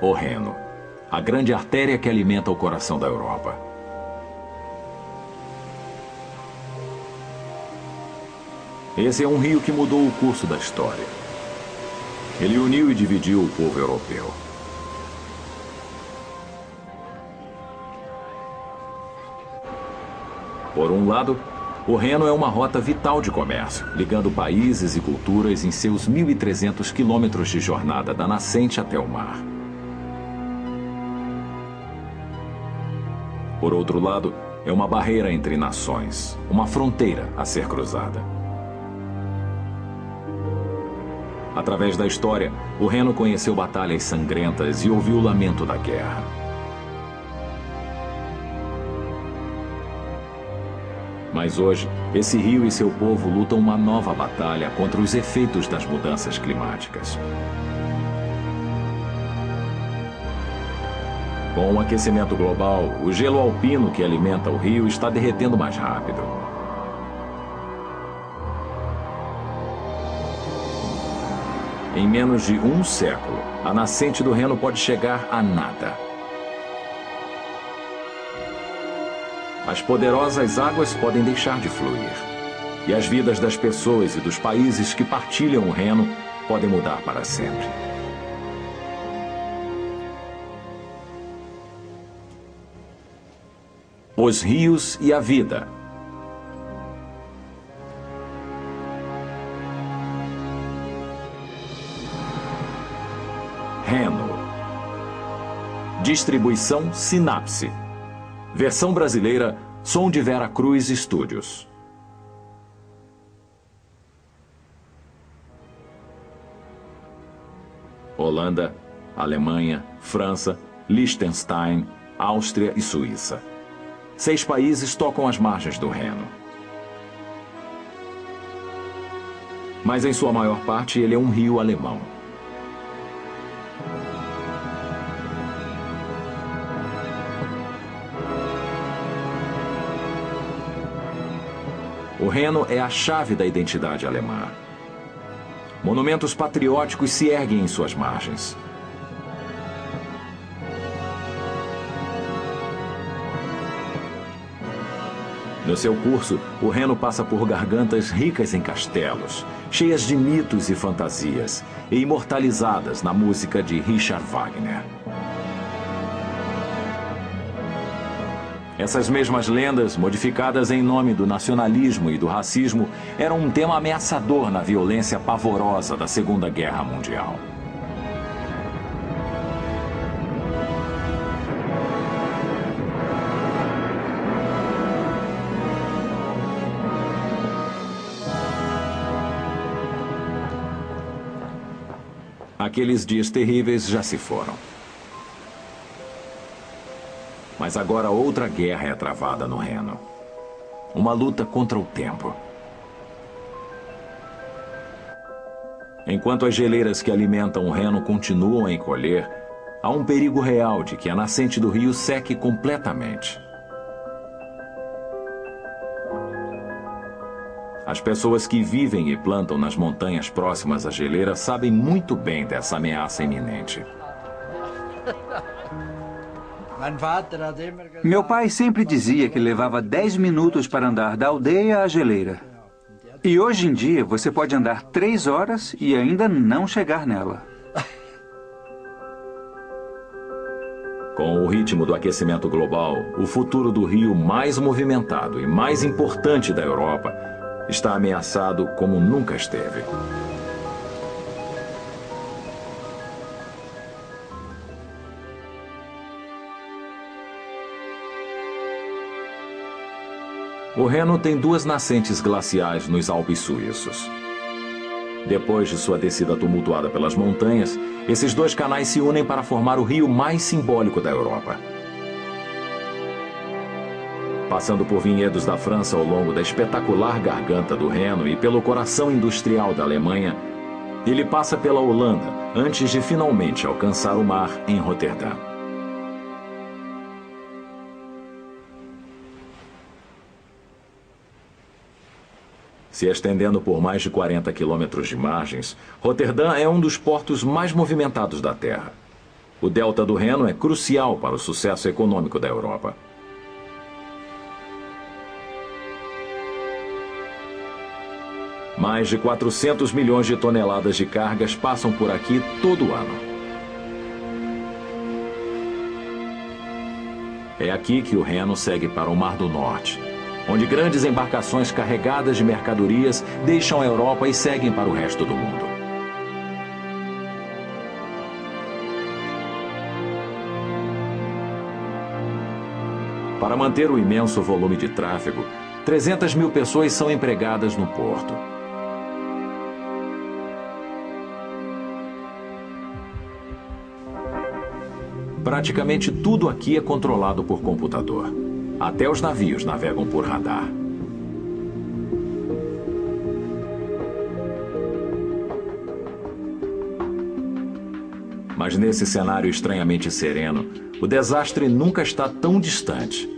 o Reno, a grande artéria que alimenta o coração da Europa. Esse é um rio que mudou o curso da história. Ele uniu e dividiu o povo europeu. Por um lado, o Reno é uma rota vital de comércio, ligando países e culturas em seus 1.300 quilômetros de jornada da nascente até o mar. Por outro lado, é uma barreira entre nações, uma fronteira a ser cruzada. Através da história, o Reno conheceu batalhas sangrentas e ouviu o lamento da guerra. Mas hoje, esse rio e seu povo lutam uma nova batalha contra os efeitos das mudanças climáticas. Com o aquecimento global, o gelo alpino que alimenta o rio está derretendo mais rápido. Em menos de um século, a nascente do Reno pode chegar a nada. As poderosas águas podem deixar de fluir. E as vidas das pessoas e dos países que partilham o Reno podem mudar para sempre. Os rios e a vida. Reno. Distribuição Sinapse. Versão brasileira, Som de Vera Cruz Studios. Holanda, Alemanha, França, Liechtenstein, Áustria e Suíça. 6 países tocam as margens do Reno. Mas em sua maior parte ele é um rio alemão. O Reno é a chave da identidade alemã. Monumentos patrióticos se erguem em suas margens. No seu curso, o Reno passa por gargantas ricas em castelos, cheias de mitos e fantasias, e imortalizadas na música de Richard Wagner. Essas mesmas lendas, modificadas em nome do nacionalismo e do racismo, eram um tema ameaçador na violência pavorosa da Segunda Guerra Mundial. Aqueles dias terríveis já se foram. Mas agora outra guerra é travada no Reno. Uma luta contra o tempo. Enquanto as geleiras que alimentam o Reno continuam a encolher, há um perigo real de que a nascente do rio seque completamente. As pessoas que vivem e plantam nas montanhas próximas à geleira sabem muito bem dessa ameaça iminente. Meu pai sempre dizia que levava 10 minutos para andar da aldeia à geleira. E hoje em dia você pode andar 3 horas e ainda não chegar nela. Com o ritmo do aquecimento global, o futuro do rio mais movimentado e mais importante da Europa está ameaçado como nunca esteve. O Reno tem 2 nascentes glaciais nos Alpes suíços. Depois de sua descida tumultuada pelas montanhas, esses 2 canais se unem para formar o rio mais simbólico da Europa. Passando por vinhedos da França ao longo da espetacular garganta do Reno e pelo coração industrial da Alemanha, ele passa pela Holanda antes de finalmente alcançar o mar em Roterdã. Se estendendo por mais de 40 quilômetros de margens, Roterdã é um dos portos mais movimentados da Terra. O delta do Reno é crucial para o sucesso econômico da Europa. Mais de 400 milhões de toneladas de cargas passam por aqui todo ano. É aqui que o Reno segue para o Mar do Norte, onde grandes embarcações carregadas de mercadorias deixam a Europa e seguem para o resto do mundo. Para manter o imenso volume de tráfego, 300 mil pessoas são empregadas no porto. Praticamente tudo aqui é controlado por computador. Até os navios navegam por radar. Mas nesse cenário estranhamente sereno, o desastre nunca está tão distante.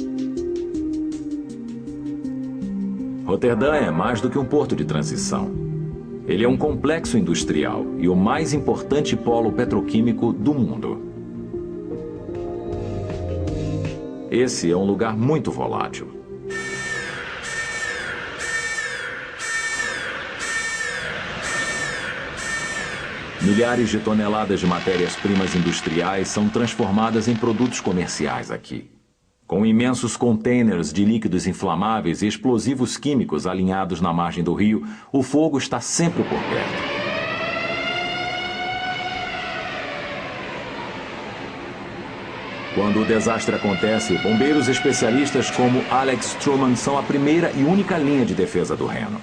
Roterdã é mais do que um porto de transição. Ele é um complexo industrial e o mais importante polo petroquímico do mundo. Esse é um lugar muito volátil. Milhares de toneladas de matérias-primas industriais são transformadas em produtos comerciais aqui. Com imensos containers de líquidos inflamáveis e explosivos químicos alinhados na margem do rio, o fogo está sempre por perto. Quando o desastre acontece, bombeiros especialistas como Alex Truman são a primeira e única linha de defesa do Reno.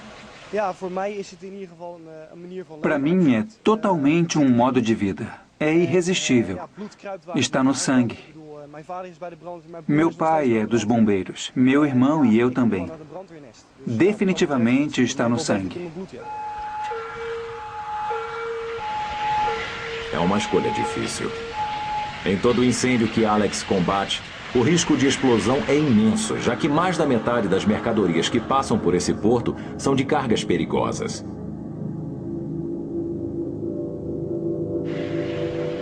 Para mim é totalmente um modo de vida. É irresistível. Está no sangue. Meu pai é dos bombeiros, meu irmão e eu também. Definitivamente está no sangue. É uma escolha difícil. Em todo incêndio que Alex combate, o risco de explosão é imenso, já que mais da metade das mercadorias que passam por esse porto são de cargas perigosas.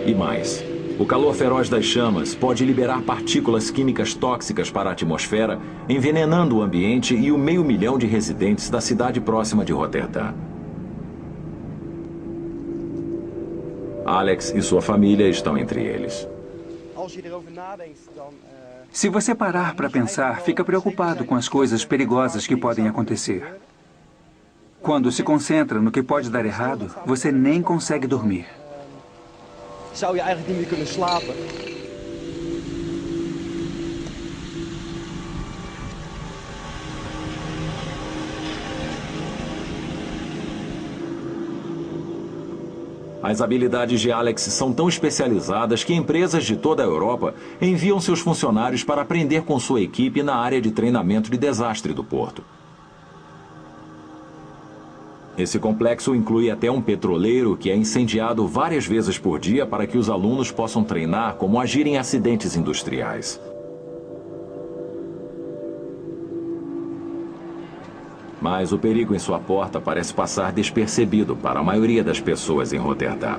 E mais, o calor feroz das chamas pode liberar partículas químicas tóxicas para a atmosfera, envenenando o ambiente e o 500 mil de residentes da cidade próxima de Roterdã. Alex e sua família estão entre eles. Se você parar para pensar, fica preocupado com as coisas perigosas que podem acontecer. Quando se concentra no que pode dar errado, você nem consegue dormir. Zou je eigenlijk niet meer kunnen slapen. As habilidades de Alex são tão especializadas que empresas de toda a Europa enviam seus funcionários para aprender com sua equipe na área de treinamento de desastre do porto. Esse complexo inclui até um petroleiro que é incendiado várias vezes por dia para que os alunos possam treinar como agir em acidentes industriais. Mas o perigo em sua porta parece passar despercebido para a maioria das pessoas em Roterdã.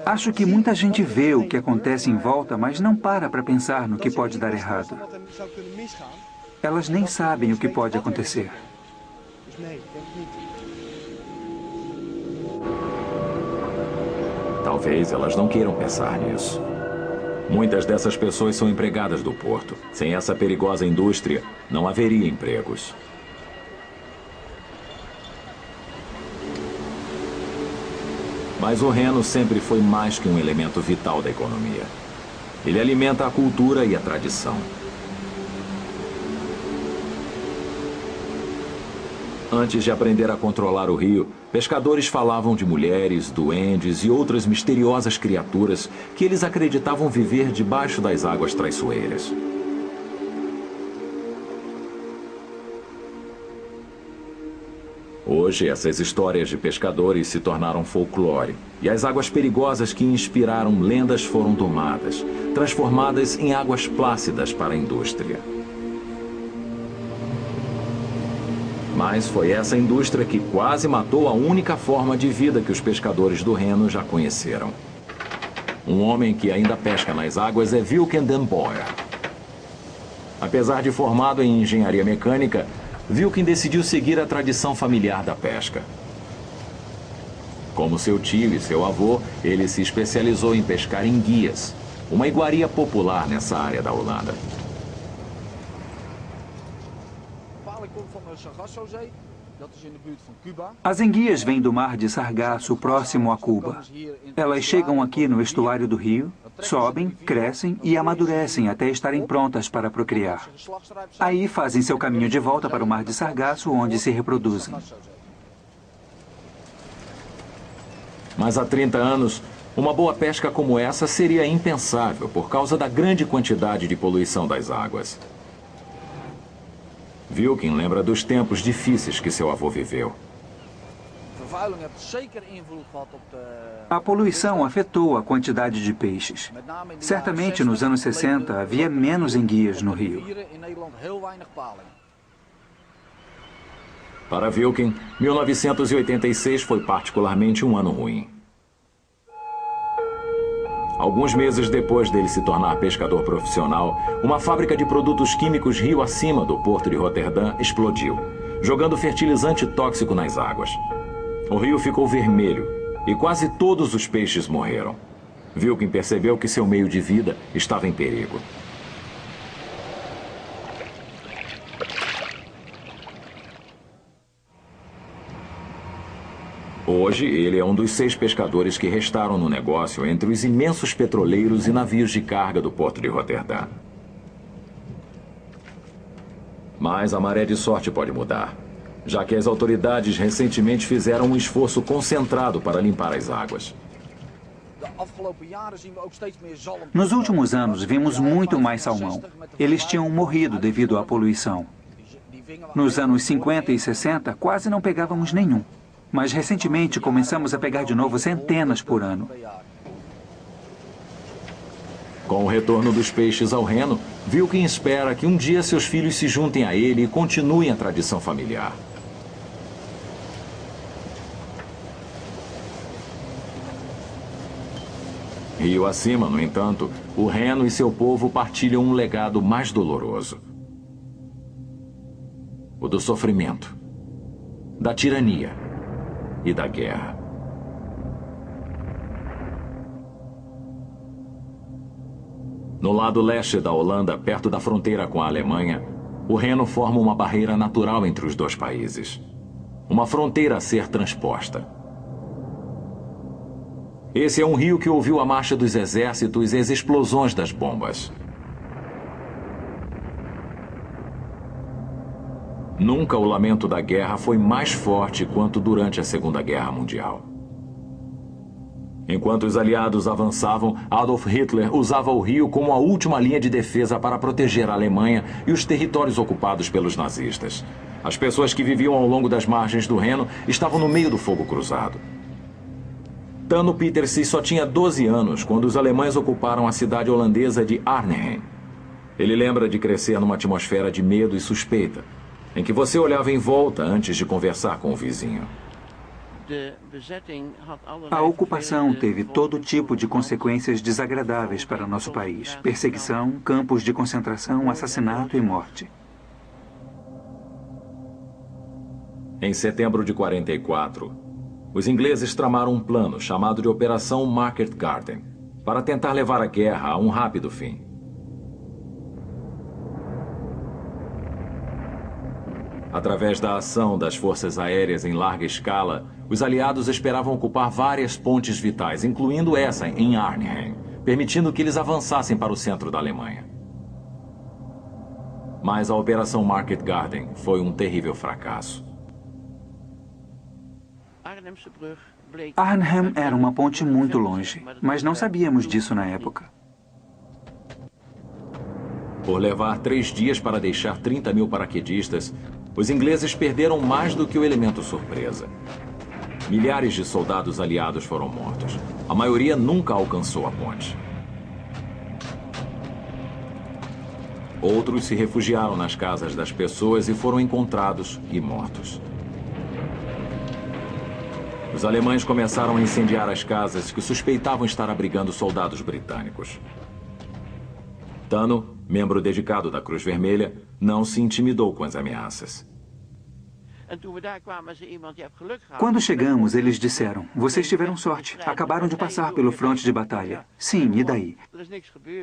Acho que muita gente vê o que acontece em volta, mas não para pensar no que pode dar errado. Elas nem sabem o que pode acontecer. Talvez elas não queiram pensar nisso. Muitas dessas pessoas são empregadas do porto. Sem essa perigosa indústria, não haveria empregos. Mas o Reno sempre foi mais que um elemento vital da economia. Ele alimenta a cultura e a tradição. Antes de aprender a controlar o rio, pescadores falavam de mulheres, duendes e outras misteriosas criaturas que eles acreditavam viver debaixo das águas traiçoeiras. Hoje, essas histórias de pescadores se tornaram folclore, e as águas perigosas que inspiraram lendas foram domadas, transformadas em águas plácidas para a indústria. Mas foi essa indústria que quase matou a única forma de vida que os pescadores do Reno já conheceram. Um homem que ainda pesca nas águas é Wilken den Boer. Apesar de formado em engenharia mecânica, Wilken decidiu seguir a tradição familiar da pesca. Como seu tio e seu avô, ele se especializou em pescar enguias, uma iguaria popular nessa área da Holanda. As enguias vêm do mar de Sargasso, próximo a Cuba. Elas chegam aqui no estuário do rio, sobem, crescem e amadurecem até estarem prontas para procriar. Aí fazem seu caminho de volta para o mar de Sargasso, onde se reproduzem. Mas há 30 anos, uma boa pesca como essa seria impensável por causa da grande quantidade de poluição das águas. Wilken lembra dos tempos difíceis que seu avô viveu. A poluição afetou a quantidade de peixes. Certamente nos anos 60 havia menos enguias no rio. Para Wilken, 1986 foi particularmente um ano ruim. Alguns meses depois dele se tornar pescador profissional, uma fábrica de produtos químicos rio acima do porto de Roterdã explodiu, jogando fertilizante tóxico nas águas. O rio ficou vermelho e quase todos os peixes morreram. Wilken percebeu que seu meio de vida estava em perigo. Hoje, ele é um dos 6 pescadores que restaram no negócio entre os imensos petroleiros e navios de carga do porto de Roterdã. Mas a maré de sorte pode mudar, já que as autoridades recentemente fizeram um esforço concentrado para limpar as águas. Nos últimos anos, vimos muito mais salmão. Eles tinham morrido devido à poluição. Nos anos 50 e 60, quase não pegávamos nenhum. Mas recentemente começamos a pegar de novo centenas por ano. Com o retorno dos peixes ao Reno, Wilken espera que um dia seus filhos se juntem a ele e continuem a tradição familiar. Rio acima, no entanto, o Reno e seu povo partilham um legado mais doloroso. O do sofrimento, da tirania e da guerra. No lado leste da Holanda, perto da fronteira com a Alemanha, o Reno forma uma barreira natural entre os dois países. Uma fronteira a ser transposta. Esse é um rio que ouviu a marcha dos exércitos e as explosões das bombas. Nunca o lamento da guerra foi mais forte quanto durante a Segunda Guerra Mundial. Enquanto os aliados avançavam, Adolf Hitler usava o rio como a última linha de defesa para proteger a Alemanha e os territórios ocupados pelos nazistas. As pessoas que viviam ao longo das margens do Reno estavam no meio do fogo cruzado. Tano Pieterse só tinha 12 anos quando os alemães ocuparam a cidade holandesa de Arnhem. Ele lembra de crescer numa atmosfera de medo e suspeita, em que você olhava em volta antes de conversar com o vizinho. A ocupação teve todo tipo de consequências desagradáveis para nosso país. Perseguição, campos de concentração, assassinato e morte. Em setembro de 44, os ingleses tramaram um plano chamado de Operação Market Garden para tentar levar a guerra a um rápido fim. Através da ação das forças aéreas em larga escala, os aliados esperavam ocupar várias pontes vitais, incluindo essa em Arnhem, permitindo que eles avançassem para o centro da Alemanha. Mas a Operação Market Garden foi um terrível fracasso. Arnhem era uma ponte muito longe, mas não sabíamos disso na época. Por levar 3 dias para deixar 30 mil paraquedistas, os ingleses perderam mais do que o elemento surpresa. Milhares de soldados aliados foram mortos. A maioria nunca alcançou a ponte. Outros se refugiaram nas casas das pessoas e foram encontrados e mortos. Os alemães começaram a incendiar as casas que suspeitavam estar abrigando soldados britânicos. Tano, membro dedicado da Cruz Vermelha, não se intimidou com as ameaças. Quando chegamos, eles disseram, vocês tiveram sorte, acabaram de passar pelo fronte de batalha. Sim, e daí?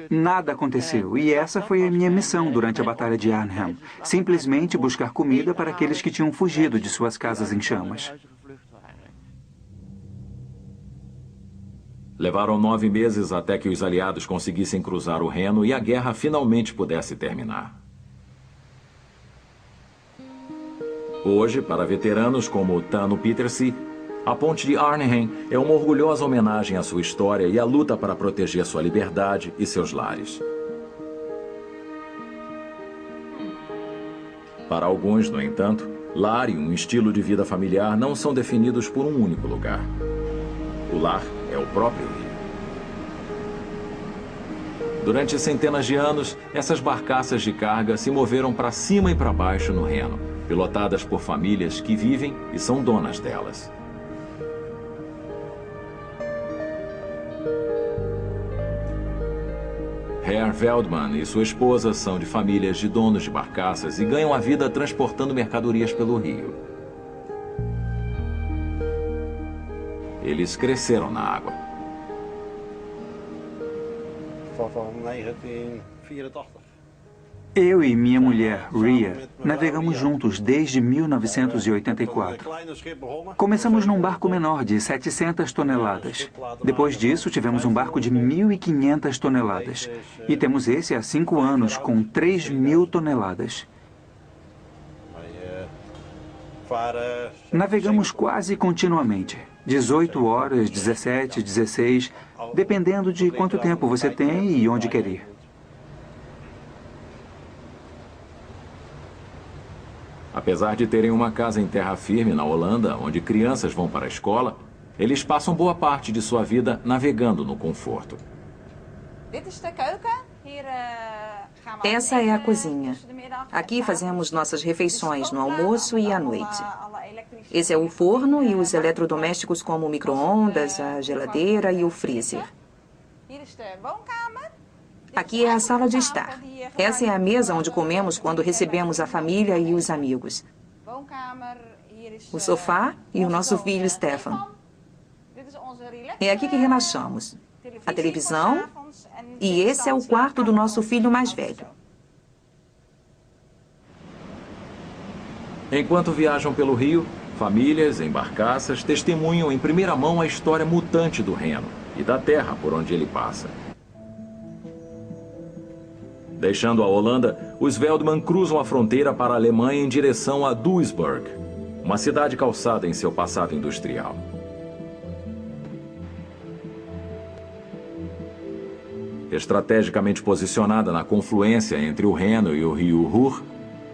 Nada aconteceu, e essa foi a minha missão durante a Batalha de Arnhem. Simplesmente buscar comida para aqueles que tinham fugido de suas casas em chamas. Levaram 9 meses até que os aliados conseguissem cruzar o Reno e a guerra finalmente pudesse terminar. Hoje, para veteranos como Tano Peterse, a ponte de Arnhem é uma orgulhosa homenagem à sua história e à luta para proteger sua liberdade e seus lares. Para alguns, no entanto, lar e um estilo de vida familiar não são definidos por um único lugar. O lar é o próprio rio. Durante centenas de anos, essas barcaças de carga se moveram para cima e para baixo no Reno, pilotadas por famílias que vivem e são donas delas. Herr Veldman e sua esposa são de famílias de donos de barcaças e ganham a vida transportando mercadorias pelo rio. Eles cresceram na água. Eu e minha mulher, Ria, navegamos juntos desde 1984. Começamos num barco menor de 700 toneladas. Depois disso, tivemos um barco de 1.500 toneladas. E temos esse há 5 anos, com 3.000 toneladas. Navegamos quase continuamente. 18 horas, 17, 16, dependendo de quanto tempo você tem e onde quer ir. Apesar de terem uma casa em terra firme na Holanda, onde crianças vão para a escola, eles passam boa parte de sua vida navegando no conforto. Essa é a cozinha. Aqui fazemos nossas refeições no almoço e à noite. Esse é o forno e os eletrodomésticos como o micro-ondas, a geladeira e o freezer. Aqui é a sala de estar. Essa é a mesa onde comemos quando recebemos a família e os amigos. O sofá e o nosso filho Stefan. É aqui que relaxamos. A televisão e esse é o quarto do nosso filho mais velho. Enquanto viajam pelo rio, famílias em barcaças testemunham em primeira mão a história mutante do Reno e da terra por onde ele passa. Deixando a Holanda, os Veldman cruzam a fronteira para a Alemanha em direção a Duisburg, uma cidade calçada em seu passado industrial. Estrategicamente posicionada na confluência entre o Reno e o rio Ruhr,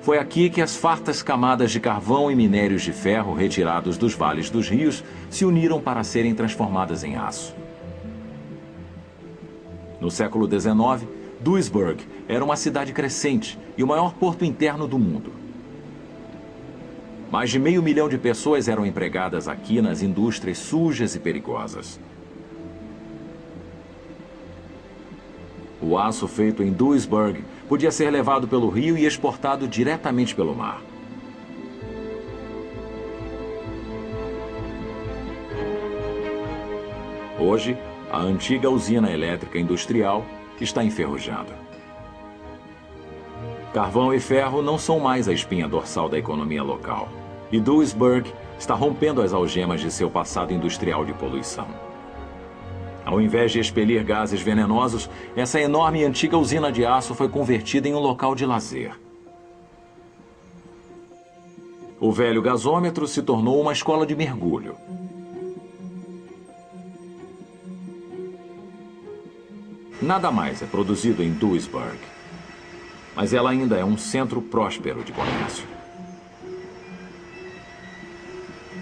foi aqui que as fartas camadas de carvão e minérios de ferro retirados dos vales dos rios se uniram para serem transformadas em aço. No século XIX, Duisburg era uma cidade crescente e o maior porto interno do mundo. Mais de 500 mil de pessoas eram empregadas aqui nas indústrias sujas e perigosas. O aço feito em Duisburg podia ser levado pelo rio e exportado diretamente pelo mar. Hoje, a antiga usina elétrica industrial está enferrujando. Carvão e ferro não são mais a espinha dorsal da economia local. E Duisburg está rompendo as algemas de seu passado industrial de poluição. Ao invés de expelir gases venenosos, essa enorme e antiga usina de aço foi convertida em um local de lazer. O velho gasômetro se tornou uma escola de mergulho. Nada mais é produzido em Duisburg, mas ela ainda é um centro próspero de comércio.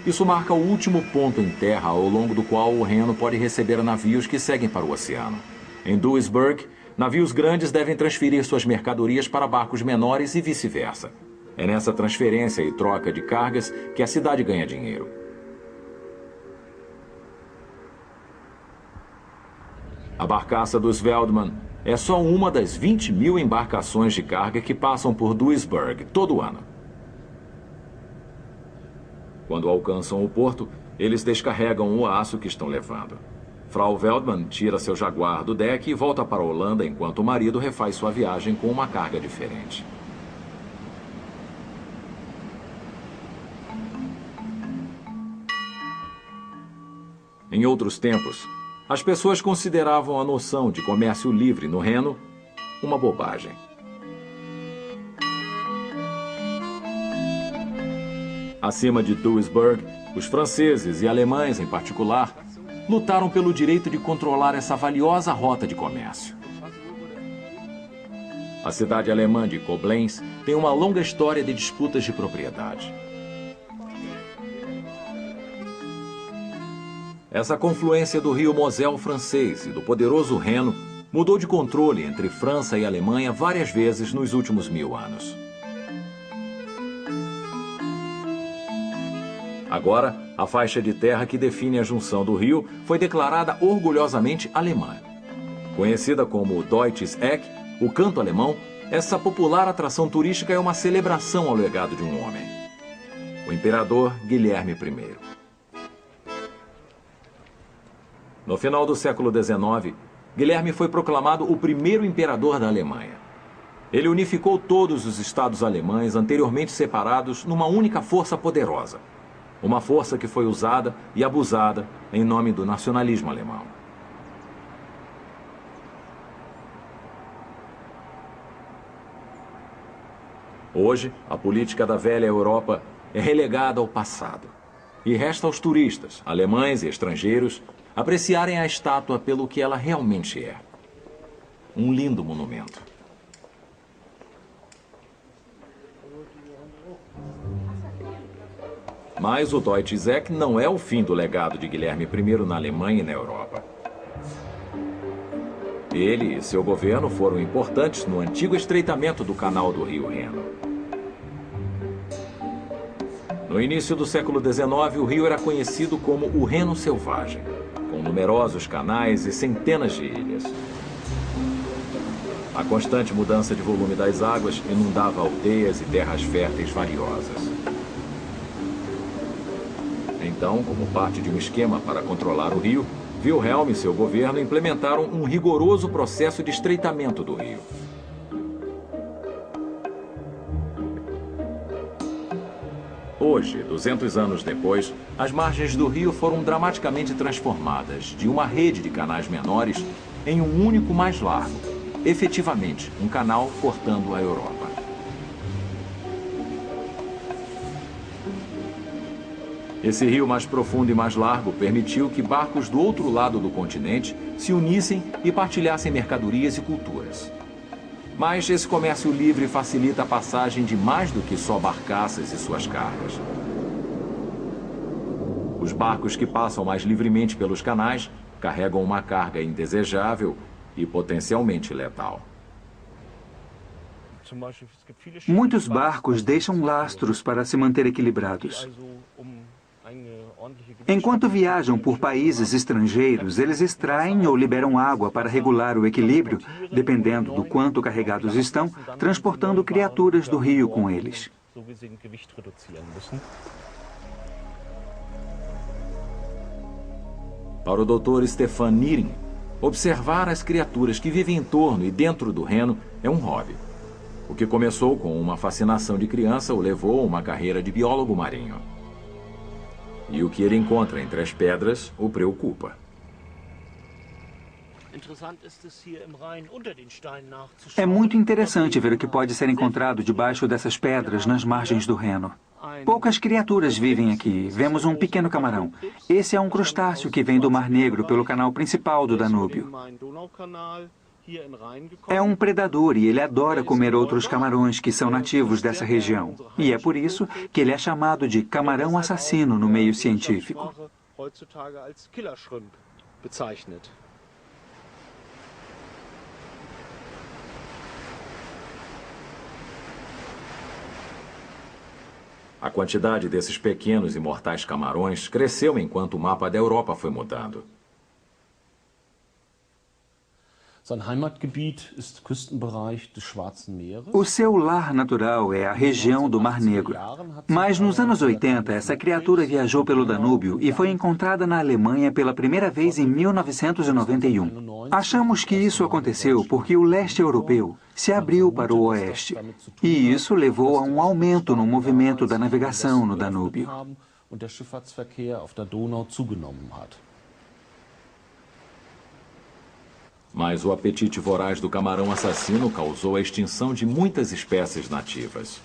Isso marca o último ponto em terra ao longo do qual o Reno pode receber navios que seguem para o oceano. Em Duisburg, navios grandes devem transferir suas mercadorias para barcos menores e vice-versa. É nessa transferência e troca de cargas que a cidade ganha dinheiro. A barcaça dos Veldman é só uma das 20.000 embarcações de carga que passam por Duisburg todo ano. Quando alcançam o porto, eles descarregam o aço que estão levando. Frau Veldman tira seu Jaguar do deck e volta para a Holanda enquanto o marido refaz sua viagem com uma carga diferente. Em outros tempos, as pessoas consideravam a noção de comércio livre no Reno uma bobagem. Acima de Duisburg, os franceses e alemães, em particular, lutaram pelo direito de controlar essa valiosa rota de comércio. A cidade alemã de Koblenz tem uma longa história de disputas de propriedade. Essa confluência do rio Moselle francês e do poderoso Reno mudou de controle entre França e Alemanha várias vezes nos últimos 1000 anos. Agora, a faixa de terra que define a junção do rio foi declarada orgulhosamente alemã. Conhecida como Deutsches Eck, o canto alemão, essa popular atração turística é uma celebração ao legado de um homem, o imperador Guilherme I. No final do século XIX, Guilherme foi proclamado o primeiro imperador da Alemanha. Ele unificou todos os estados alemães anteriormente separados numa única força poderosa. Uma força que foi usada e abusada em nome do nacionalismo alemão. Hoje, a política da velha Europa é relegada ao passado. E resta aos turistas, alemães e estrangeiros, apreciarem a estátua pelo que ela realmente é. Um lindo monumento. Mas o Deutsches Eck não é o fim do legado de Guilherme I na Alemanha e na Europa. Ele e seu governo foram importantes no antigo estreitamento do canal do Rio Reno. No início do século XIX, o rio era conhecido como o Reno Selvagem, com numerosos canais e centenas de ilhas. A constante mudança de volume das águas inundava aldeias e terras férteis valiosas. Então, como parte de um esquema para controlar o rio, Wilhelm e seu governo implementaram um rigoroso processo de estreitamento do rio. Hoje, 200 anos depois, as margens do rio foram dramaticamente transformadas de uma rede de canais menores em um único mais largo, efetivamente um canal cortando a Europa. Esse rio mais profundo e mais largo permitiu que barcos do outro lado do continente se unissem e partilhassem mercadorias e culturas. Mas esse comércio livre facilita a passagem de mais do que só barcaças e suas cargas. Os barcos que passam mais livremente pelos canais carregam uma carga indesejável e potencialmente letal. Muitos barcos deixam lastros para se manter equilibrados. Enquanto viajam por países estrangeiros, eles extraem ou liberam água para regular o equilíbrio, dependendo do quanto carregados estão, transportando criaturas do rio com eles. Para o Dr. Stefan Niering, observar as criaturas que vivem em torno e dentro do Reno é um hobby. O que começou com uma fascinação de criança o levou a uma carreira de biólogo marinho. E o que ele encontra entre as pedras o preocupa. É muito interessante ver o que pode ser encontrado debaixo dessas pedras nas margens do Reno. Poucas criaturas vivem aqui. Vemos um pequeno camarão. Esse é um crustáceo que vem do Mar Negro pelo canal principal do Danúbio. É um predador e ele adora comer outros camarões que são nativos dessa região. E é por isso que ele é chamado de camarão assassino no meio científico. A quantidade desses pequenos e mortais camarões cresceu enquanto o mapa da Europa foi mudando. O seu lar natural é a região do Mar Negro. Mas nos anos 80, essa criatura viajou pelo Danúbio e foi encontrada na Alemanha pela primeira vez em 1991. Achamos que isso aconteceu porque o leste europeu se abriu para o oeste. E isso levou a um aumento no movimento da navegação no Danúbio. Mas o apetite voraz do camarão assassino causou a extinção de muitas espécies nativas.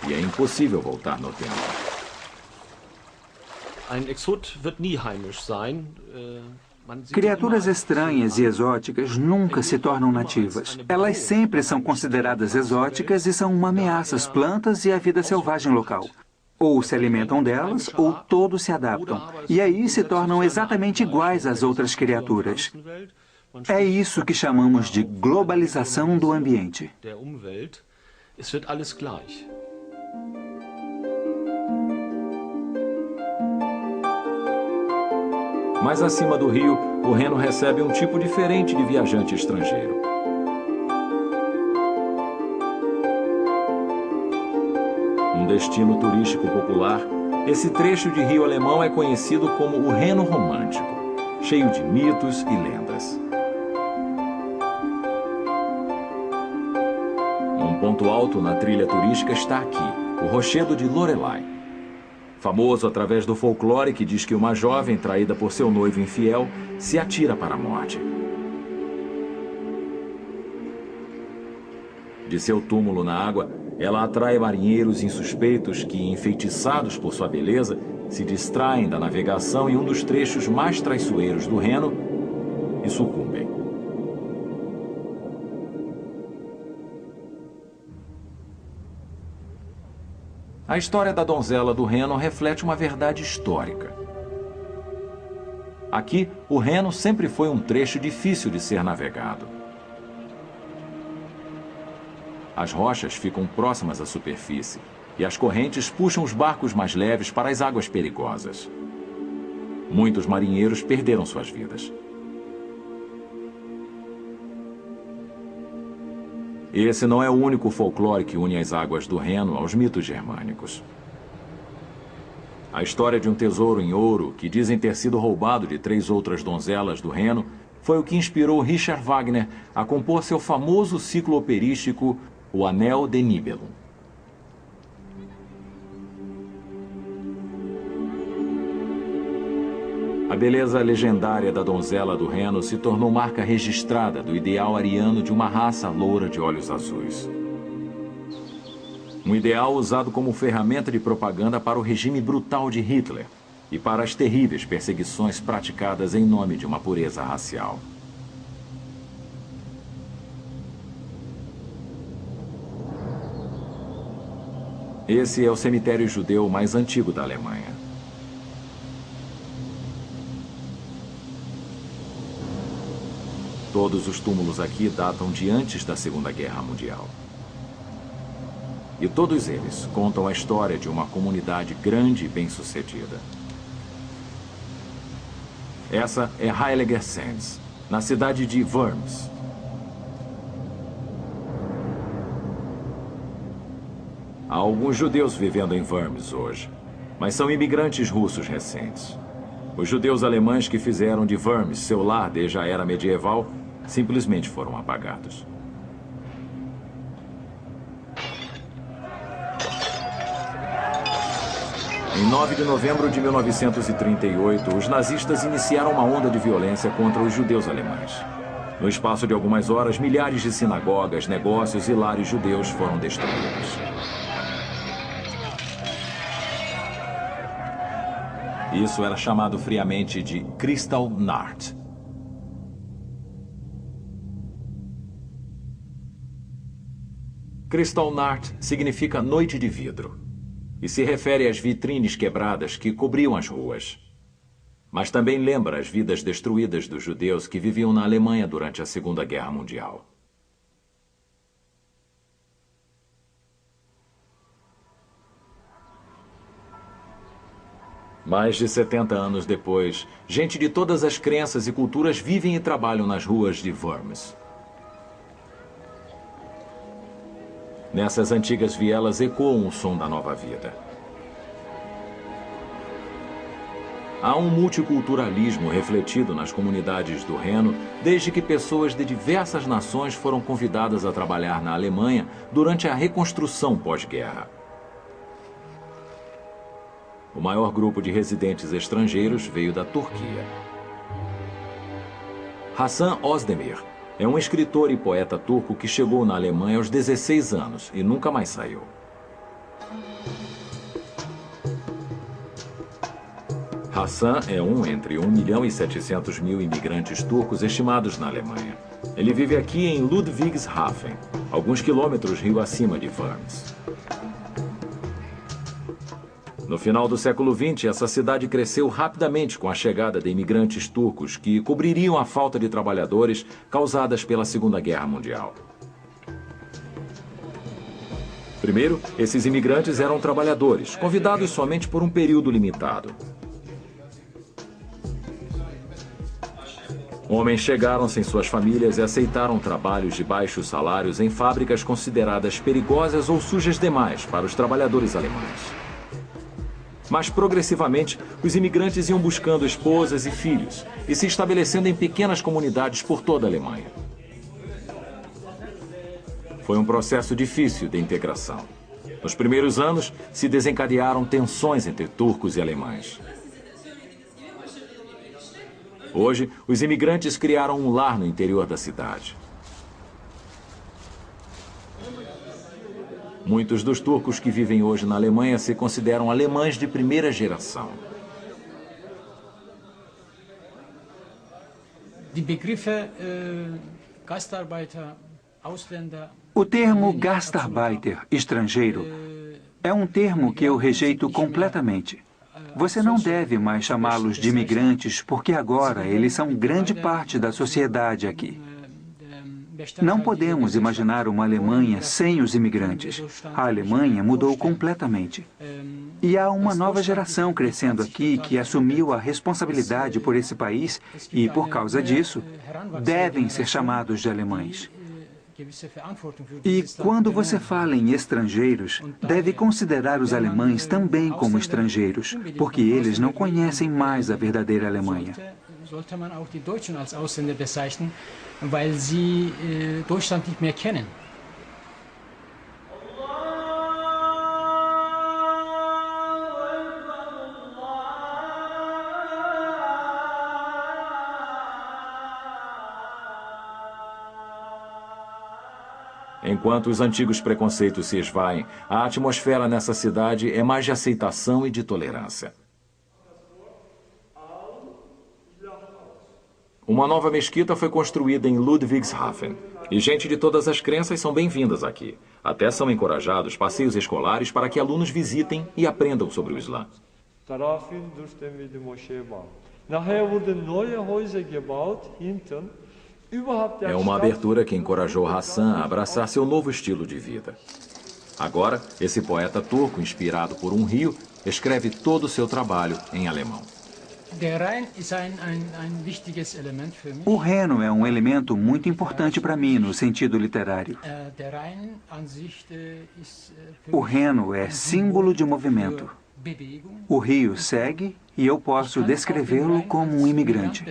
E é impossível voltar no tempo. Criaturas estranhas e exóticas nunca se tornam nativas. Elas sempre são consideradas exóticas e são uma ameaça às plantas e à vida selvagem local. Ou se alimentam delas, ou todos se adaptam. E aí se tornam exatamente iguais às outras criaturas. É isso que chamamos de globalização do ambiente. Mais acima do rio, o Reno recebe um tipo diferente de viajante estrangeiro. Um destino turístico popular, esse trecho de rio alemão é conhecido como o Reno Romântico, cheio de mitos e lendas. Um ponto alto na trilha turística está aqui, o Rochedo de Lorelai. Famoso através do folclore que diz que uma jovem traída por seu noivo infiel se atira para a morte. De seu túmulo na água, ela atrai marinheiros insuspeitos que, enfeitiçados por sua beleza, se distraem da navegação em um dos trechos mais traiçoeiros do Reno e sucumbem. A história da donzela do Reno reflete uma verdade histórica. Aqui, o Reno sempre foi um trecho difícil de ser navegado. As rochas ficam próximas à superfície e as correntes puxam os barcos mais leves para as águas perigosas. Muitos marinheiros perderam suas vidas. Esse não é o único folclore que une as águas do Reno aos mitos germânicos. A história de um tesouro em ouro, que dizem ter sido roubado de 3 outras donzelas do Reno, foi o que inspirou Richard Wagner a compor seu famoso ciclo operístico O Anel de Nibelung. A beleza legendária da donzela do Reno se tornou marca registrada do ideal ariano de uma raça loura de olhos azuis. Um ideal usado como ferramenta de propaganda para o regime brutal de Hitler e para as terríveis perseguições praticadas em nome de uma pureza racial. Esse é o cemitério judeu mais antigo da Alemanha. Todos os túmulos aqui datam de antes da Segunda Guerra Mundial. E todos eles contam a história de uma comunidade grande e bem-sucedida. Essa é Heiliger Sands, na cidade de Worms. Há alguns judeus vivendo em Worms hoje, mas são imigrantes russos recentes. Os judeus alemães que fizeram de Worms seu lar desde a era medieval simplesmente foram apagados. Em 9 de novembro de 1938, os nazistas iniciaram uma onda de violência contra os judeus alemães. No espaço de algumas horas, milhares de sinagogas, negócios e lares judeus foram destruídos. Isso era chamado friamente de Kristallnacht. Kristallnacht significa noite de vidro e se refere às vitrines quebradas que cobriam as ruas. Mas também lembra as vidas destruídas dos judeus que viviam na Alemanha durante a Segunda Guerra Mundial. Mais de 70 anos depois, gente de todas as crenças e culturas vivem e trabalham nas ruas de Worms. Nessas antigas vielas ecoam o som da nova vida. Há um multiculturalismo refletido nas comunidades do Reno, desde que pessoas de diversas nações foram convidadas a trabalhar na Alemanha durante a reconstrução pós-guerra. O maior grupo de residentes estrangeiros veio da Turquia. Hasan Özdemir é um escritor e poeta turco que chegou na Alemanha aos 16 anos e nunca mais saiu. Hasan é um entre 1.700.000 imigrantes turcos estimados na Alemanha. Ele vive aqui em Ludwigshafen, alguns quilômetros rio acima de Worms. No final do século XX, essa cidade cresceu rapidamente com a chegada de imigrantes turcos que cobririam a falta de trabalhadores causadas pela Segunda Guerra Mundial. Primeiro, esses imigrantes eram trabalhadores, convidados somente por um período limitado. Homens chegaram sem suas famílias e aceitaram trabalhos de baixos salários em fábricas consideradas perigosas ou sujas demais para os trabalhadores alemães. Mas, progressivamente, os imigrantes iam buscando esposas e filhos e se estabelecendo em pequenas comunidades por toda a Alemanha. Foi um processo difícil de integração. Nos primeiros anos, se desencadearam tensões entre turcos e alemães. Hoje, os imigrantes criaram um lar no interior da cidade. Muitos dos turcos que vivem hoje na Alemanha se consideram alemães de primeira geração. O termo Gastarbeiter, estrangeiro, é um termo que eu rejeito completamente. Você não deve mais chamá-los de imigrantes, porque agora eles são grande parte da sociedade aqui. Não podemos imaginar uma Alemanha sem os imigrantes. A Alemanha mudou completamente. E há uma nova geração crescendo aqui que assumiu a responsabilidade por esse país e, por causa disso, devem ser chamados de alemães. E quando você fala em estrangeiros, deve considerar os alemães também como estrangeiros, porque eles não conhecem mais a verdadeira Alemanha. Sollte man auch die Deutschen als Ausländer bezeichnen, weil sie Deutschland nicht mehr kennen. Enquanto os antigos preconceitos se esvaem, a atmosfera nessa cidade é mais de aceitação e de tolerância. Uma nova mesquita foi construída em Ludwigshafen. E gente de todas as crenças são bem-vindas aqui. Até são encorajados passeios escolares para que alunos visitem e aprendam sobre o Islã. É uma abertura que encorajou Hasan a abraçar seu novo estilo de vida. Agora, esse poeta turco, inspirado por um rio, escreve todo o seu trabalho em alemão. O Reno é um elemento muito importante para mim no sentido literário. O Reno é símbolo de movimento. O rio segue e eu posso descrevê-lo como um imigrante.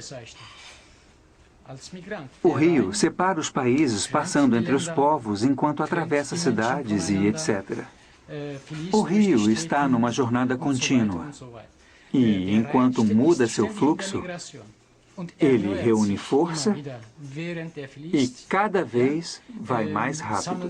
O rio separa os países passando entre os povos enquanto atravessa cidades e etc. O rio está numa jornada contínua. E, enquanto muda seu fluxo, ele reúne força e cada vez vai mais rápido.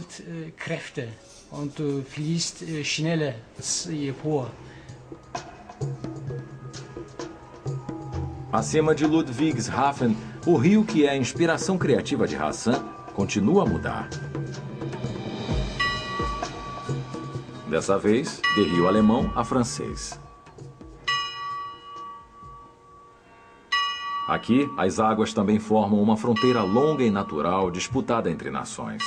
Acima de Ludwigshafen, o rio que é a inspiração criativa de Hasan continua a mudar. Dessa vez, de rio alemão a francês. Aqui, as águas também formam uma fronteira longa e natural disputada entre nações.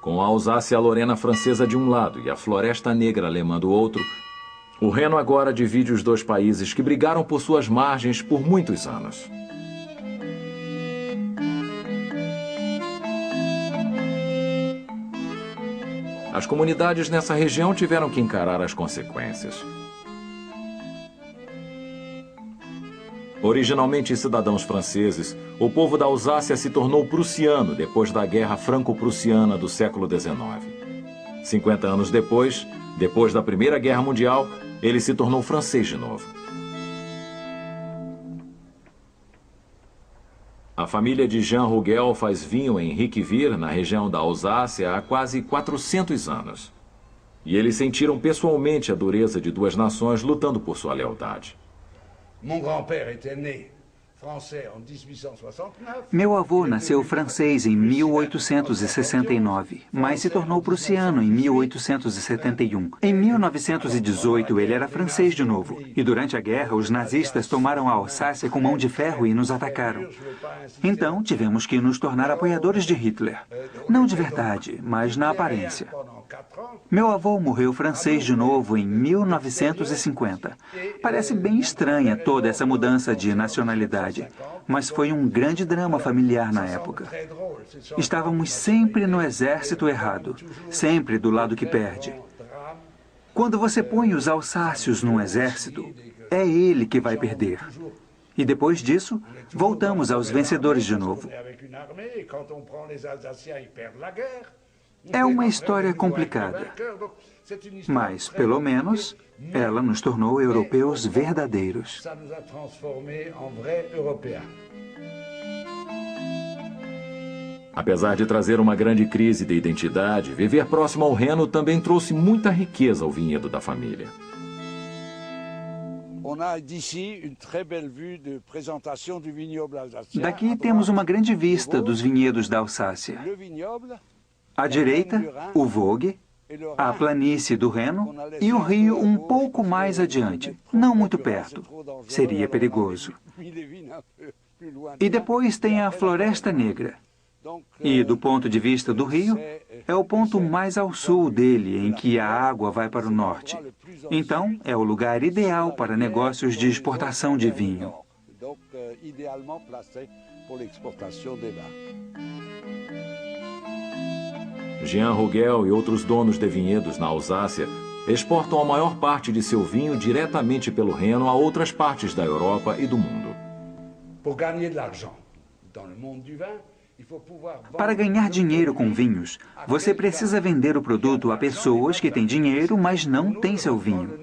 Com a Alsácia-Lorena francesa de um lado e a Floresta Negra alemã do outro, O Reno agora divide os dois países que brigaram por suas margens por muitos anos. As comunidades nessa região tiveram que encarar as consequências. Originalmente cidadãos franceses, o povo da Alsácia se tornou prussiano depois da Guerra Franco-Prussiana do século XIX. 50 anos depois da Primeira Guerra Mundial, ele se tornou francês de novo. A família de Jean Rugel faz vinho em Riquewihr, na região da Alsácia, há quase 400 anos. E eles sentiram pessoalmente a dureza de duas nações lutando por sua lealdade. Meu avô nasceu francês em 1869, mas se tornou prussiano em 1871. Em 1918, ele era francês de novo. E durante a guerra, os nazistas tomaram a Alsácia com mão de ferro e nos atacaram. Então, tivemos que nos tornar apoiadores de Hitler. Não de verdade, mas na aparência. Meu avô morreu francês de novo em 1950. Parece bem estranha toda essa mudança de nacionalidade, mas foi um grande drama familiar na época. Estávamos sempre no exército errado, sempre do lado que perde. Quando você põe os alsácios num exército, é ele que vai perder. E depois disso, voltamos aos vencedores de novo. É uma história complicada, mas, pelo menos, ela nos tornou europeus verdadeiros. Apesar de trazer uma grande crise de identidade, viver próximo ao Reno também trouxe muita riqueza ao vinhedo da família. Daqui temos uma grande vista dos vinhedos da Alsácia. À direita, o Vogue, a planície do Reno e o rio um pouco mais adiante, não muito perto. Seria perigoso. E depois tem a Floresta Negra. E, do ponto de vista do rio, é o ponto mais ao sul dele, em que a água vai para o norte. Então, é o lugar ideal para negócios de exportação de vinho. Jean Rugel e outros donos de vinhedos na Alsácia exportam a maior parte de seu vinho diretamente pelo Reno a outras partes da Europa e do mundo. Para ganhar dinheiro com vinhos, você precisa vender o produto a pessoas que têm dinheiro, mas não têm seu vinho.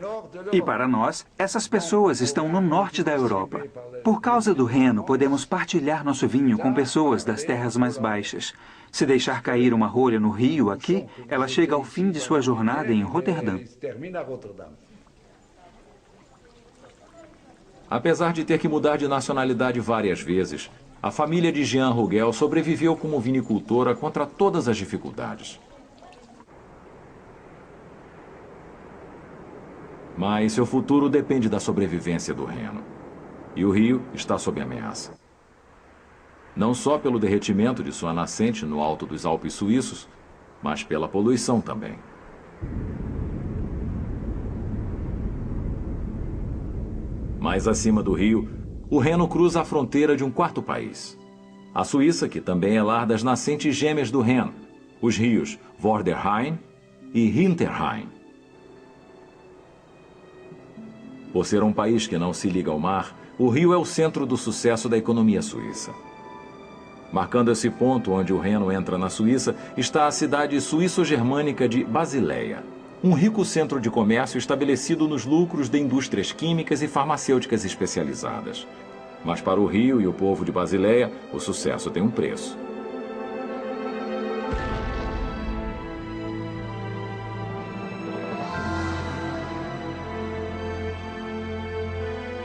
E para nós, essas pessoas estão no norte da Europa. Por causa do Reno, podemos partilhar nosso vinho com pessoas das terras mais baixas. Se deixar cair uma rolha no rio aqui, ela chega ao fim de sua jornada em Roterdã. Apesar de ter que mudar de nacionalidade várias vezes, a família de Jean Rugel sobreviveu como vinicultora contra todas as dificuldades. Mas seu futuro depende da sobrevivência do Reno. E o rio está sob ameaça. Não só pelo derretimento de sua nascente no alto dos Alpes suíços, mas pela poluição também. Mais acima do rio, o Reno cruza a fronteira de um quarto país. A Suíça, que também é lar das nascentes gêmeas do Reno, os rios Vorderrhein e Hinterrhein. Por ser um país que não se liga ao mar, o rio é o centro do sucesso da economia suíça. Marcando esse ponto onde o Reno entra na Suíça, está a cidade suíço-germânica de Basileia, um rico centro de comércio estabelecido nos lucros de indústrias químicas e farmacêuticas especializadas. Mas para o Rio e o povo de Basileia, o sucesso tem um preço.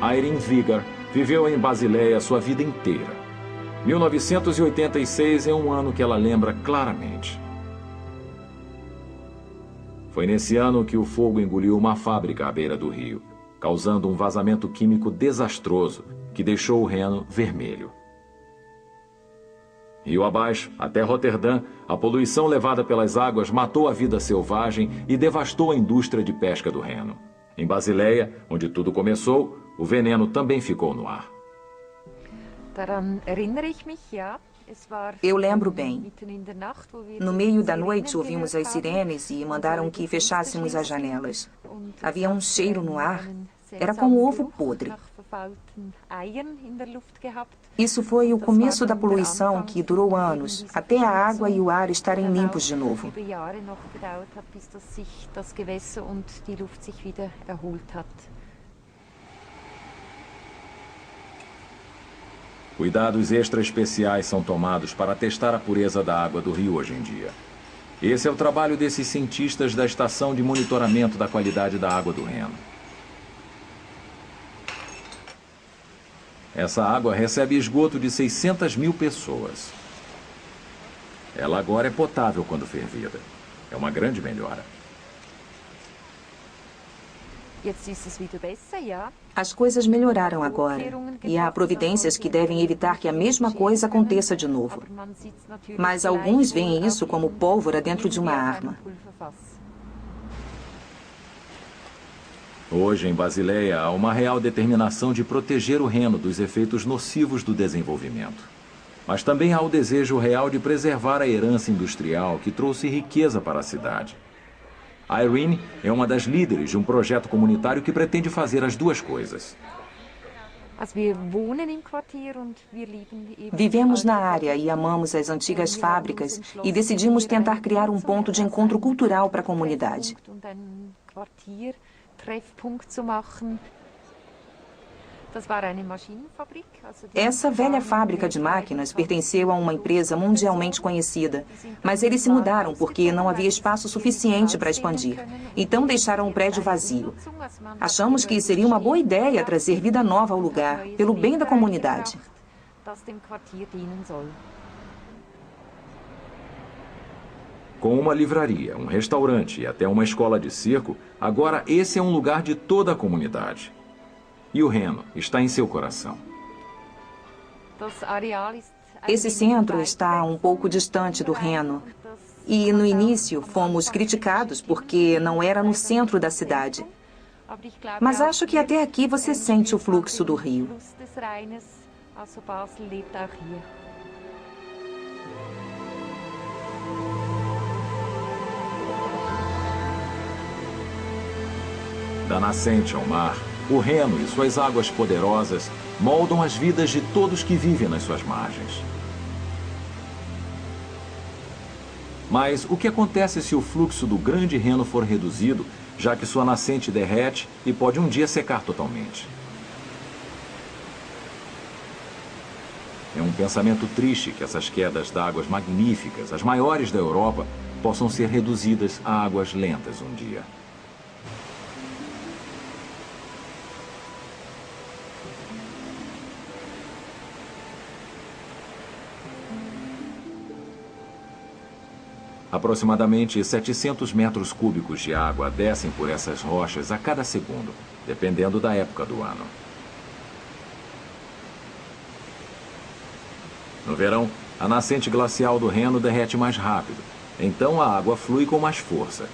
Irene Vigar viveu em Basileia sua vida inteira. 1986 é um ano que ela lembra claramente. Foi nesse ano que o fogo engoliu uma fábrica à beira do rio, causando um vazamento químico desastroso que deixou o Reno vermelho. Rio abaixo, até Roterdã, a poluição levada pelas águas matou a vida selvagem e devastou a indústria de pesca do Reno. Em Basileia, onde tudo começou, o veneno também ficou no ar. Eu lembro bem. No meio da noite ouvimos as sirenes e mandaram que fechássemos as janelas. Havia um cheiro no ar. Era como ovo podre. Isso foi o começo da poluição que durou anos, até a água e o ar estarem limpos de novo. Cuidados extra especiais são tomados para testar a pureza da água do rio hoje em dia. Esse é o trabalho desses cientistas da Estação de Monitoramento da Qualidade da Água do Reno. Essa água recebe esgoto de 600 mil pessoas. Ela agora é potável quando fervida. É uma grande melhora. As coisas melhoraram agora, e há providências que devem evitar que a mesma coisa aconteça de novo. Mas alguns veem isso como pólvora dentro de uma arma. Hoje, em Basileia, há uma real determinação de proteger o Reno dos efeitos nocivos do desenvolvimento. Mas também há o desejo real de preservar a herança industrial que trouxe riqueza para a cidade. Irene é uma das líderes de um projeto comunitário que pretende fazer as duas coisas. Vivemos na área e amamos as antigas fábricas e decidimos tentar criar um ponto de encontro cultural para a comunidade. Essa velha fábrica de máquinas pertenceu a uma empresa mundialmente conhecida, mas eles se mudaram porque não havia espaço suficiente para expandir. Então deixaram o prédio vazio. Achamos que seria uma boa ideia trazer vida nova ao lugar, pelo bem da comunidade. Com uma livraria, um restaurante e até uma escola de circo, agora esse é um lugar de toda a comunidade. E o Reno está em seu coração. Esse centro está um pouco distante do Reno. E no início fomos criticados porque não era no centro da cidade. Mas acho que até aqui você sente o fluxo do rio. Da nascente ao mar, o Reno e suas águas poderosas moldam as vidas de todos que vivem nas suas margens. Mas o que acontece se o fluxo do grande Reno for reduzido, já que sua nascente derrete e pode um dia secar totalmente? É um pensamento triste que essas quedas d'águas magníficas, as maiores da Europa, possam ser reduzidas a águas lentas um dia. Aproximadamente 700 metros cúbicos de água descem por essas rochas a cada segundo, dependendo da época do ano. No verão, a nascente glacial do Reno derrete mais rápido, então a água flui com mais força.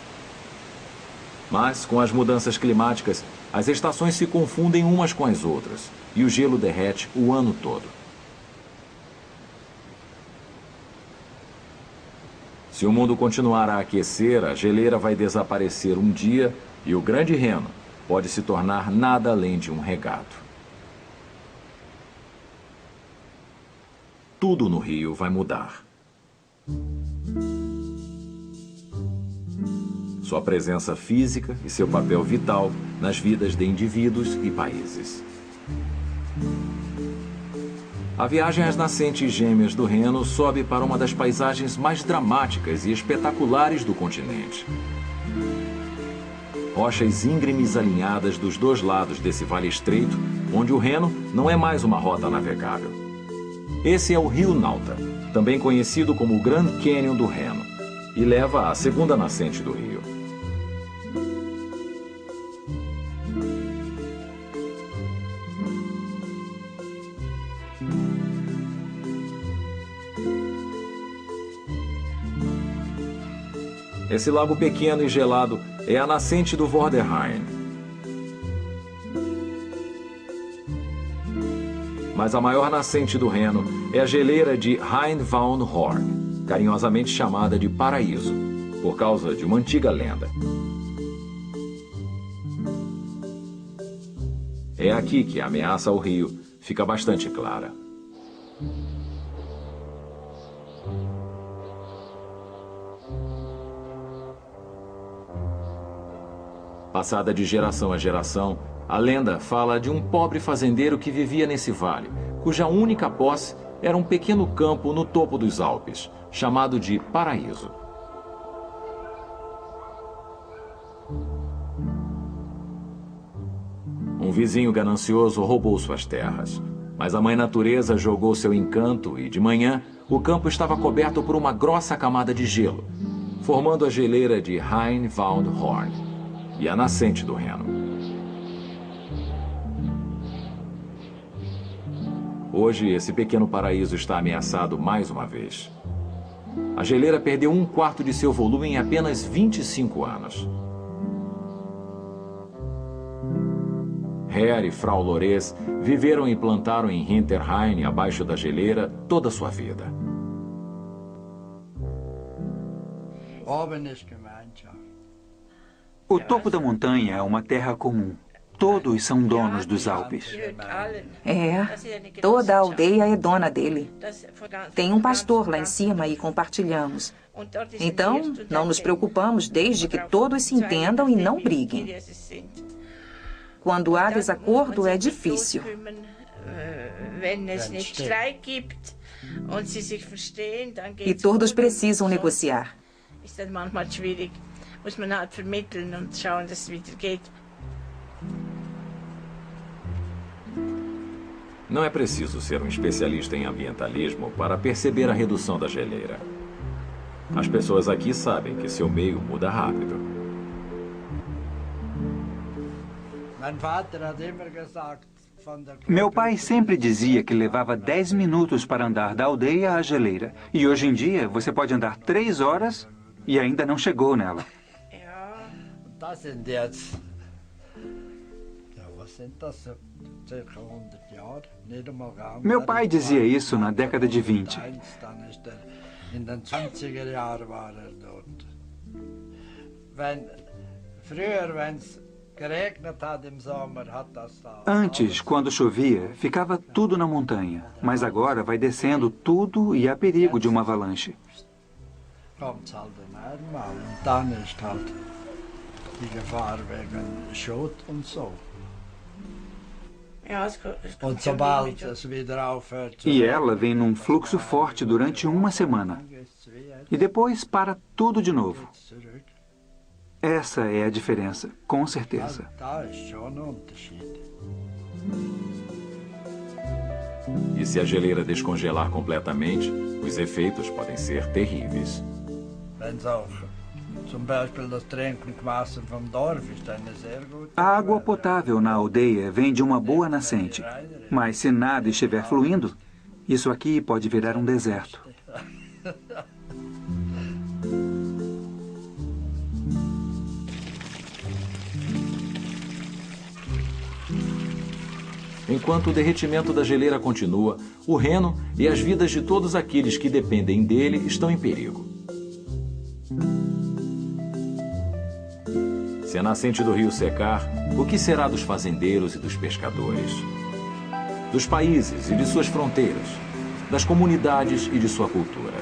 Mas, com as mudanças climáticas, as estações se confundem umas com as outras, e o gelo derrete o ano todo. Se o mundo continuar a aquecer, a geleira vai desaparecer um dia e o grande Reno pode se tornar nada além de um regato. Tudo no rio vai mudar. Sua presença física e seu papel vital nas vidas de indivíduos e países. A viagem às nascentes gêmeas do Reno sobe para uma das paisagens mais dramáticas e espetaculares do continente. Rochas íngremes alinhadas dos dois lados desse vale estreito, onde o Reno não é mais uma rota navegável. Esse é o Rio Nauta, também conhecido como o Grand Canyon do Reno, e leva à segunda nascente do rio. Esse lago pequeno e gelado é a nascente do Vorderrhein. Mas a maior nascente do Reno é a geleira de Rheinwaldhorn, carinhosamente chamada de Paraíso, por causa de uma antiga lenda. É aqui que a ameaça ao rio fica bastante clara. Passada de geração a geração, a lenda fala de um pobre fazendeiro que vivia nesse vale, cuja única posse era um pequeno campo no topo dos Alpes, chamado de Paraíso. Um vizinho ganancioso roubou suas terras, mas a mãe natureza jogou seu encanto e, de manhã, o campo estava coberto por uma grossa camada de gelo, formando a geleira de Rheinwaldhorn e a nascente do Reno. Hoje, esse pequeno paraíso está ameaçado mais uma vez. A geleira perdeu 1/4 de seu volume em apenas 25 anos. Herr e Frau Lores viveram e plantaram em Hinterrhein, abaixo da geleira, toda a sua vida. O topo da montanha é uma terra comum. Todos são donos dos Alpes. É, toda a aldeia é dona dele. Tem um pastor lá em cima e compartilhamos. Então, não nos preocupamos desde que todos se entendam e não briguem. Quando há desacordo, é difícil. E todos precisam negociar. Não é preciso ser um especialista em ambientalismo para perceber a redução da geleira. As pessoas aqui sabem que seu meio muda rápido. Meu pai sempre dizia que levava 10 minutos para andar da aldeia à geleira. E hoje em dia, você pode andar 3 horas e ainda não chegou nela. Meu pai dizia isso na década de 20. Antes, quando chovia, ficava tudo na montanha, mas agora vai descendo tudo e há perigo de uma avalanche. E ela vem num fluxo forte durante uma semana. E depois para tudo de novo. Essa é a diferença, com certeza. E se a geleira descongelar completamente, os efeitos podem ser terríveis. A água potável na aldeia vem de uma boa nascente. Mas se nada estiver fluindo, isso aqui pode virar um deserto. Enquanto o derretimento da geleira continua, o Reno e as vidas de todos aqueles que dependem dele estão em perigo. Se a nascente do rio secar, o que será dos fazendeiros e dos pescadores? Dos países e de suas fronteiras? Das comunidades e de sua cultura?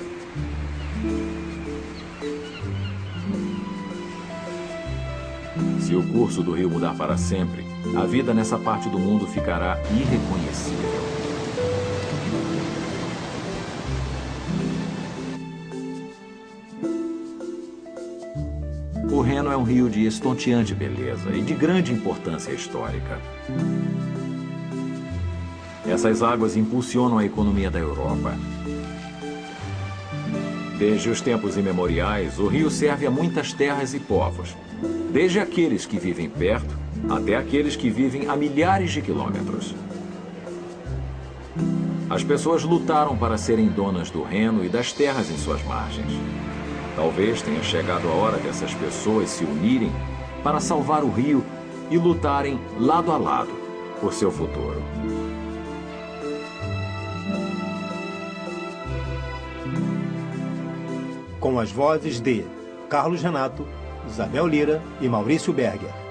Se o curso do rio mudar para sempre, a vida nessa parte do mundo ficará irreconhecível. O Reno é um rio de estonteante beleza e de grande importância histórica. Essas águas impulsionam a economia da Europa. Desde os tempos imemoriais, o rio serve a muitas terras e povos, desde aqueles que vivem perto até aqueles que vivem a milhares de quilômetros. As pessoas lutaram para serem donas do Reno e das terras em suas margens. Talvez tenha chegado a hora dessas pessoas se unirem para salvar o rio e lutarem lado a lado por seu futuro. com as vozes de Carlos Renato, Isabel Lira e Maurício Berger.